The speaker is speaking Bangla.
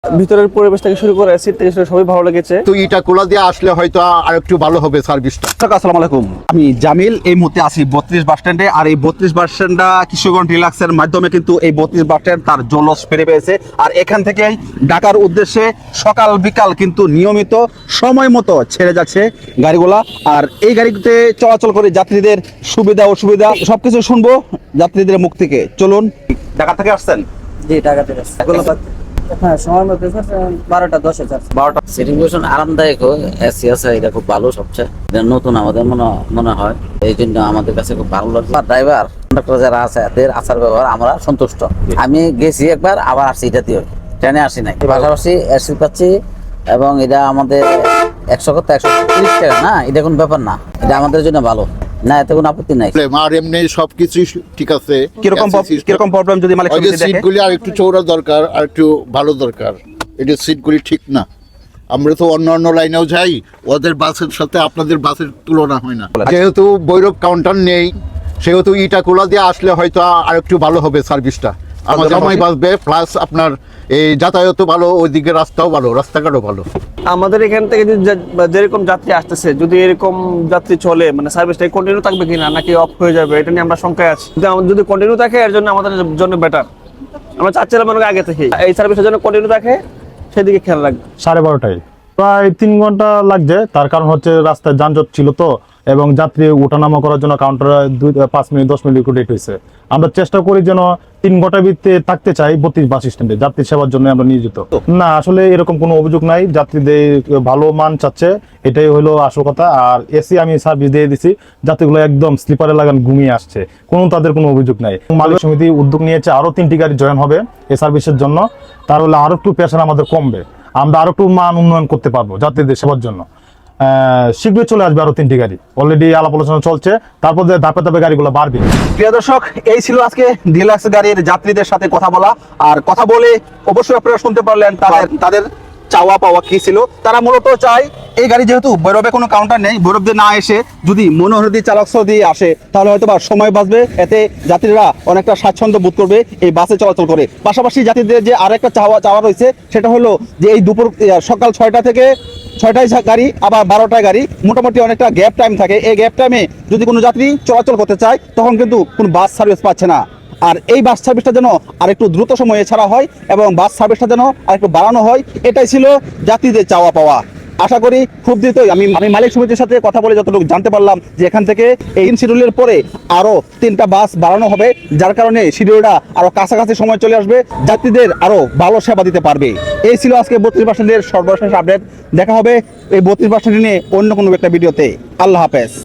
ভিতরের পরিবেশ থেকে শুরু করে সিট থেকে সবই ভালো লেগেছে। তো এটা কোলা দিয়ে আসলে হয়তো আর একটু ভালো হবে সার্ভিসটা। আসসালামু আলাইকুম, আমি জামিল। এই মুহূর্তে আছি 32 বাস স্ট্যান্ডে। আর এই 32 বাস স্ট্যান্ডটা কিশোরগঞ্জ ডিলাক্সের মাধ্যমে কিন্তু এই 32 বাস স্ট্যান্ড তার জলস ফিরে পেয়েছে। আর এখান থেকেই ঢাকার উদ্দেশ্যে সকাল বিকাল কিন্তু নিয়মিত সময় মতো ছেড়ে যাচ্ছে গাড়িগুলা। আর এই গাড়িতে চলাচল করে যাত্রীদের সুবিধা অসুবিধা সবকিছু শুনবো যাত্রীদের মুখ থেকে। চলুন। ঢাকা থেকে আসছেন? জি, ঢাকা থেকে আসছি। হ্যাঁ, সময় মতো 12:10 12টা। সিটিং পজিশন আরামদায়ক, এসি আছে, এটা খুব ভালো। সবচেয়ে এটা নতুন আমাদের মনে হয়, এই জন্য আমাদের কাছে খুব ভালো লাগছে। ড্রাইভার কন্ডাক্টর যারা আছে এদের আচার ব্যবহার আমরা সন্তুষ্ট। আমি গেছি একবার, আবার আসছি এটা দিয়ে, ট্রেনে আসি নাই। পাশাপাশি এসি পাচ্ছি এবং এটা আমাদের 100 কত 130 টাকা না, এটা কোনো ব্যাপার না, এটা আমাদের জন্য ভালো না, এতে কোনো আপত্তি নাই। আর এমনি সবকিছু ঠিক আছে। কিরকম প্রবলেম যদি মালিক সমিতি দেখে? সিটগুলি আর একটু চৌড়া দরকার, আর একটু ভালো দরকার। এটা সিটগুলি ঠিক না। আমরা তো অন্য লাইনেও যাই, ওদের বাসের সাথে আপনাদের বাসের তুলনা হয় না। যেহেতু বৈরব কাউন্টার নেই, সেহেতু ইটা কোলা দিয়ে আসলে হয়তো আর একটু ভালো হবে সার্ভিসটা। আমাদের সময় বাঁচবে, প্লাস আপনার এই যাতায়াতও ভালো, ওইদিকে রাস্তাও ভালো, রাস্তাঘাটও ভালো। আমাদের এখান থেকে যেরকম যাত্রী আসতেছে, যদি এরকম যাত্রী চলে, মানে সার্ভিসটা কন্টিনিউ থাকবে কিনা নাকি অফ হয়ে যাবে, এটা নিয়ে আমরা শঙ্কায় আছি। যদি কন্টিনিউ থাকে এর জন্য আমাদের জন্য বেটার। আমরা চাচ্ছিলাম আগে থেকে এই সার্ভিসের জন্য কন্টিনিউ থাকে, সেদিকে খেয়াল রাখবে। 12:30 প্রায় 3 ঘন্টা লাগছে। তার কারণ হচ্ছে রাস্তায় যানজট ছিল তো, এবং যাত্রী ওঠানামা করার জন্য কাউন্টারে 5 মিনিট 10 মিনিট লেট হয়েছে। আমরা চেষ্টা করি যেন 3 ঘন্টার ভিতরে থাকতে চাই 32 বাস স্ট্যান্ডে, যাত্রী সেবার জন্য আমরা নিয়োজিত। না, আসলে এরকম কোনো অভিযোগ নাই, যাত্রীদের ভালো মান চাচ্ছে, এটাই হলো আসল কথা। আর এসি আমি সার্ভিস দিয়ে দিছি, যাত্রীগুলো একদম স্লিপারে লাগান ঘুমিয়ে আসছে, তাদের কোনো অভিযোগ নাই। মালিক সমিতি উদ্যোগ নিয়েছে, আরো 3টি গাড়ি জয়েন হবে এই সার্ভিসের জন্য। তার হলে আরো একটু প্রেশার আমাদের কমবে, আমরা আরো একটু মান উন্নয়ন করতে পারবো যাত্রীদের সেবার জন্য। শীঘ্রই চলে আসবে আরো 3টি গাড়ি, অলরেডি আলাপ আলোচনা চলছে, তারপর ধাপে ধাপে গাড়িগুলো বাড়বে। প্রিয় দর্শক, এই ছিল আজকে ডিলাক্স গাড়ির যাত্রীদের সাথে কথা বলা। আর কথা বলে অবশ্যই আপনারা শুনতে পারলেন তাদের চাওয়া পাওয়া কি ছিল। তারা মূলত চায় এই গাড়ি, যেহেতু ভৈরবে কোনো কাউন্টার নেই, ভৈরব দিয়ে না এসে যদি মনোহরদি চালক দিয়ে আসে তাহলে হয়তো বা সময় বাঁচবে, এতে যাত্রীরা অনেকটা স্বাচ্ছন্দ্য বোধ করবে এই বাসে চলাচল করে। পাশাপাশি যাত্রীদের যে আরেকটা চাওয়া রয়েছে, সেটা হলো যে এই সকাল 6টা থেকে 6টায় গাড়ি, আবার 12টায় গাড়ি, মোটামুটি অনেকটা গ্যাপ টাইম থাকে। এই গ্যাপ টাইমে যদি কোনো যাত্রী চলাচল করতে চায়, তখন কিন্তু কোনো বাস সার্ভিস পাচ্ছে না। আর এই বাস সার্ভিসটা যেন আরেকটু দ্রুত সময়ে ছাড়া হয় এবং বাস সার্ভিসটা যেন আরেকটু বাড়ানো হয়, এটাই ছিল যাত্রীদের চাওয়া পাওয়া। আশা করি খুব দ্রুতই আমি মালিক সমিতির সাথে কথা বলে যতটুকু জানতে পারলাম যে এখান থেকে এই শিডিউলের পরে আরো 3টা বাস বাড়ানো হবে, যার কারণে শিডিউলটা আরো কাছাকাছি সময় চলে আসবে, যাত্রীদের আরো ভালো সেবা দিতে পারবে। এই ছিল আজকে 32 বাস স্ট্যান্ডের সর্বশেষ আপডেট। দেখা হবে এই 32 বাস স্ট্যান্ড নিয়ে অন্য কোনো একটা ভিডিওতে। আল্লাহ হাফেজ।